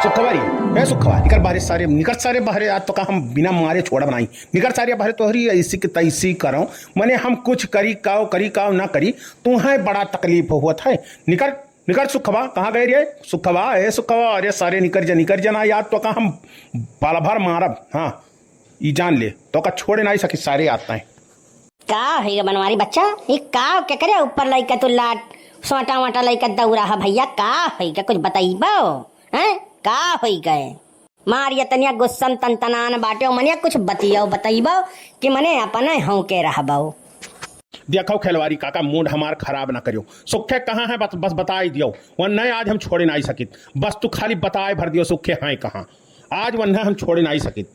सुखवारी है सुखवा निकर सारे बाहरे आज तो का हम बिना मारे छोड़ बनाई निकर सारे बाहरे तोहरी ऐसी की तैसी करो मने हम कुछ करी काव ना करी तुम्हें बड़ा तकलीफ हुआ है निकर निकर सुखवा कहाँ गए रे सुखवा अरे सारे निकर जना याद तो का हम बाला भर मारब हाँ ई जान ले तो का छोड़े नहीं सके सारे आता है का है बनवारी बच्चा ये का क्या करे ऊपर लइका तो लाट सोटा वाटा लइका दौरा है भैया का है क्या कुछ बताइबो हैं का होई गए मारिया तनिया गुस्सन तनतनान बाटे मनिया कुछ बताइबो कि मने अपने हूं के रहबो देखो खेलवारी काका मूड हमार खराब ना करियो सुखे कहाँ है बस बताई दियो वरना आज हम छोड़े नहीं सकित बस तू खाली बताए भर दियो सुखे हैं कहाँ आज वरना हम छोड़े नहीं सकित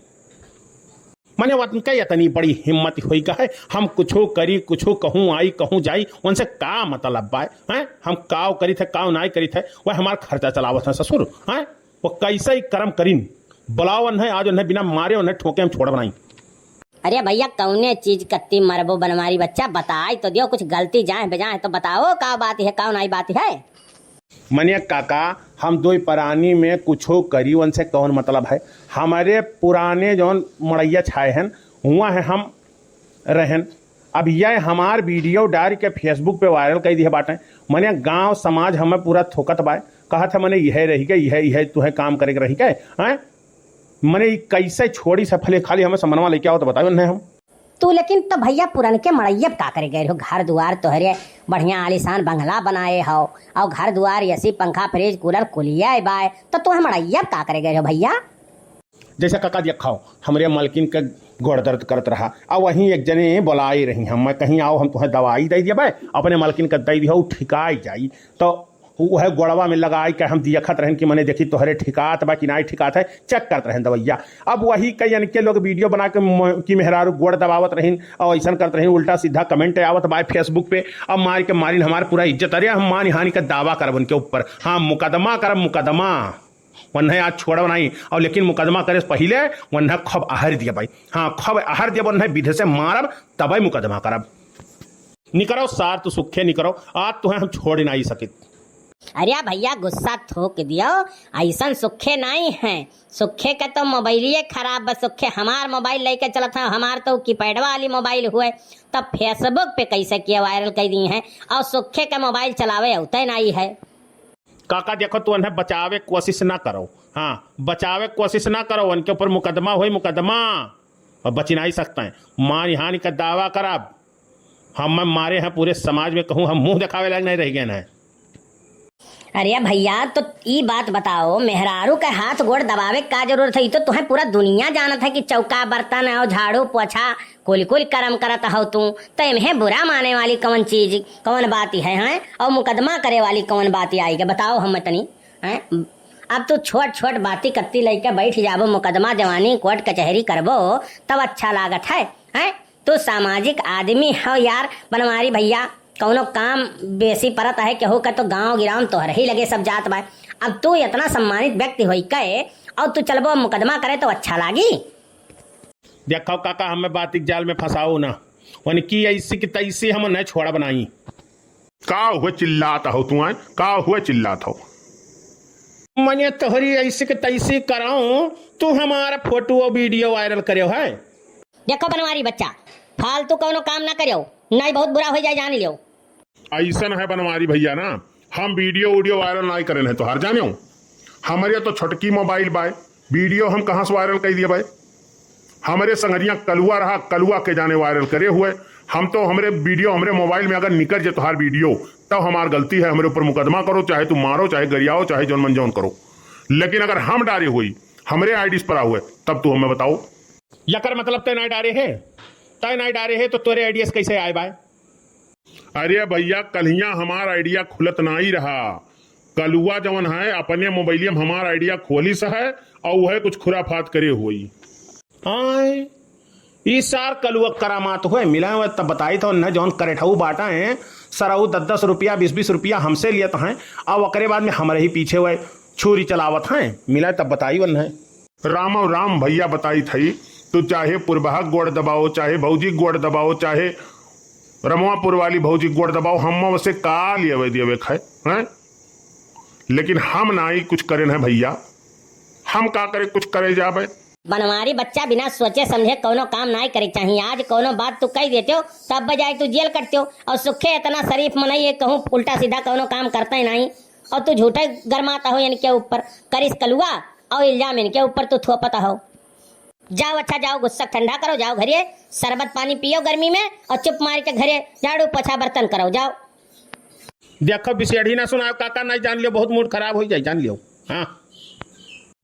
मने वतन के इतनी बड़ी हिम्मत हुई का है हम कुछो करी कुछो कहूँ आई कहूँ जाई उनसे का मतलब बाय हैं हम काव करी थे काव नहीं करी थे वह हमार खर्चा चलावत है ससुर हैं वो कैसे ही कर्म करीन बुलावन है आज उन्हें बिना मारे उन्हें ठोके हम छोड़ बनाई अरे भैया कौने चीज कत्ती मरबो बनवारी बच्चा बताई तो दियो कुछ गलती जाए बजाए तो बताओ का बात है का नहीं बात है मनिया काका हम दो परानी में कुछो करी उनसे कौन मतलब है हमारे पुराने जौन मड़ैया छाए हैं हुआ है हम रहन अब यह हमार वीडियो डाल के फेसबुक पे वायरल कर दिए बाटें मने गांव समाज हमें पूरा थोकत बाय कहा था मने यह रही गए यह तुम्हें काम करे रही गए हैं मने कैसे छोड़ी सफले खाली हमें समनवा लेके आओ तो बताओ नहीं हम तू लेकिन तो भैया पुरन के मड़ैयब का करे गए हो घर दुआर तोहरे बढ़िया आलिशान बंगला बनाए हो और घर दुआर ऐसी पंखा फ्रिज कूलर कुलिया बाय तो तुम मड़ैयब का करे गए हो भैया जैसे काका दिखाओ हमारे मालकिन का गोड़ दर्द करत रहा और वहीं एक जने बुलाई रही हम मैं कहीं आओ हम तुम्हें दवाई दे दिया भाई अपने मालकिन का दे दिया ठिकाई जाई तो वह गोड़वा में लगाई के हम दिखत रहन कि मैंने देखी तोहरे ठिकात बा कि नहीं ठिकात है चेक करते रहन दवैया अब वही कई अनके लोग वीडियो बना के कि मेहरारू गोड़ दबावत रहीन और ऐसा करते रहीन उल्टा सीधा कमेंट आवत बा फेसबुक पे अब मार के मारिन हमारे पूरा इज्जत अरे हम मान हानि का दावा करब उनके ऊपर हाँ मुकदमा करब मुकदमा वन्हें आज छोड़ब नहीं और लेकिन मुकदमा करे पहले वन्हें खब आहर दिया भाई हाँ खब आहर दिया वन्हें विधि से मारब तब मुकदमा करब निकरो सार तो सुखे निकरो आज तुम्हें हम छोड़ नहीं सके अरे भैया गुस्सा थोक दियो ऐसा सुखे नहीं है सुखे का तो मोबाइलिए खराब बस सुखे हमार मोबाइल लेके चला था हमार तो कीपैड वाली मोबाइल हुए तब फेसबुक पे कैसे किया वायरल कर दी है और सुखे का मोबाइल चलावे उतने नहीं है काका देखो तू उन्हें बचावे कोशिश ना करो हाँ बचावे कोशिश ना करो उनके ऊपर मुकदमा हुई मुकदमा और बच नहीं सकते हैं मान हानि का दावा करब हम मारे हैं पूरे समाज में कहूँ हम मुंह दिखावे लायक नहीं रह गए ना अरे भैया तो ये बात बताओ मेहरारू का हाथ गोड़ दबावे का जरूरत है तो तुम्हें पूरा दुनिया जानत है कि चौका बर्तन और झाड़ू पोछा कुल कुल कर्म करत हो तू तो इन्हें बुरा माने वाली कौन चीज कौन बात है हैं और मुकदमा करे वाली कौन बात आएगी बताओ हम तनी हैं अब तो छोट छोट बाती कत्ती लेके बैठ जाबो मुकदमा जवानी कोर्ट कचहरी करबो तब अच्छा लागत है हैं तो सामाजिक आदमी हो यार बनवारी भैया कौनो काम बेसी परत है कि हो का तो गांव गिराम तो ही लगे सब जात बा अब तू इतना सम्मानित व्यक्ति होई कहे और तू चलबो मुकदमा करे तो अच्छा लागी देखो काका हमें बातिक जाल में फंसाओ ना उनकी ऐसी की तैसी हम न छोड़ा बनाई का हुए चिल्लाता हो तू आए का हुए चिल्लाता हो मैंने तोहरी ऐसी की तैसी कराऊं तू हमारा फोटो और वीडियो वायरल करियो है देखो बनवारी बच्चा फालतू कौनो काम ना करियो नहीं बहुत बुरा हो जाए जान लियो ऐसा है बनवारी भैया ना हम वीडियो वायरल नहीं करे हैं तो हर जाने हो हमारे तो छोटकी मोबाइल बाय वीडियो हम कहाँ से वायरल कर दिए भाई हमारे संगरिया कलुआ रहा कलुआ के जाने वायरल करे हुए हम तो हमारे वीडियो हमारे मोबाइल में अगर निकल जाए तो हर वीडियो तब हमारी गलती है हमारे ऊपर मुकदमा करो चाहे तुम मारो चाहे गरियाओ चाहे जौन मन जौन करो लेकिन अगर हम डारे हुई हमारे आईडीज पर हुए तब तू हमें बताओ यकर मतलब तय नहीं डारे है तय नहीं डारे है तो तेरे आइडियाज कैसे आए बाय अरे भैया कलिया हमारा आइडिया खुलत नहीं रहा कलुआ जवन है अपने मोबाइल में हमारा आइडिया खोली सा है और वह कुछ खुराफात करे हुई इस सार कलुआ करामात हुए मिला हुआ तब बताई तो न जौन करेठऊ बाटा है सराऊ 10-10 रुपया 20-20 रुपया हमसे लियत हैं और ओकरे बाद में हमारे ही पीछे हुए छुरी चलावत हैं मिला तब बताई वन है राम और राम भैया बताई थी तो चाहे पुरबहा गोड़ दबाओ चाहे भौजी गोड़ दबाओ चाहे रमवापुर वाली भौजी गोड़ दबाओ हम से काल ये दिए खाए हैं लेकिन हम ना ही कुछ करें है भैया हम का करे, कुछ करे जाबे। बनवारी बच्चा बिना सोचे समझे कोनो काम नहीं करे चाहिए। आज कोनो बात तू कह देते हो तब बजाय तू जेल कटते हो, और सुखे इतना शरीफ मन ये कहूँ उल्टा सीधा कोनो काम करता ही नहीं, और तू झूठे गरमाता हो इनके ऊपर, करिस कलुआ और इल्जाम इनके ऊपर तू थोपता हो। जाओ अच्छा जाओ, गुस्सा ठंडा करो, जाओ घरे शरबत पानी पियो गर्मी में, और चुप मार के घरे झाड़ू पोछा बर्तन करो, जाओ। देखो बिसेड़ी ना सुनाओ काका, नहीं जान लियो बहुत मूड खराब हो जाए, जान लियो। हाँ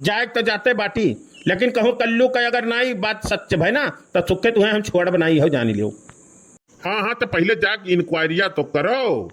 जाए तो जाते बाटी, लेकिन कहूँ कल्लू का अगर नहीं बात सच भाई ना तो सुखे तुम्हें हम छोड़ बनाई हो, जान लियो। हाँ हाँ, तो पहले जाके इंक्वायरिया तो करो।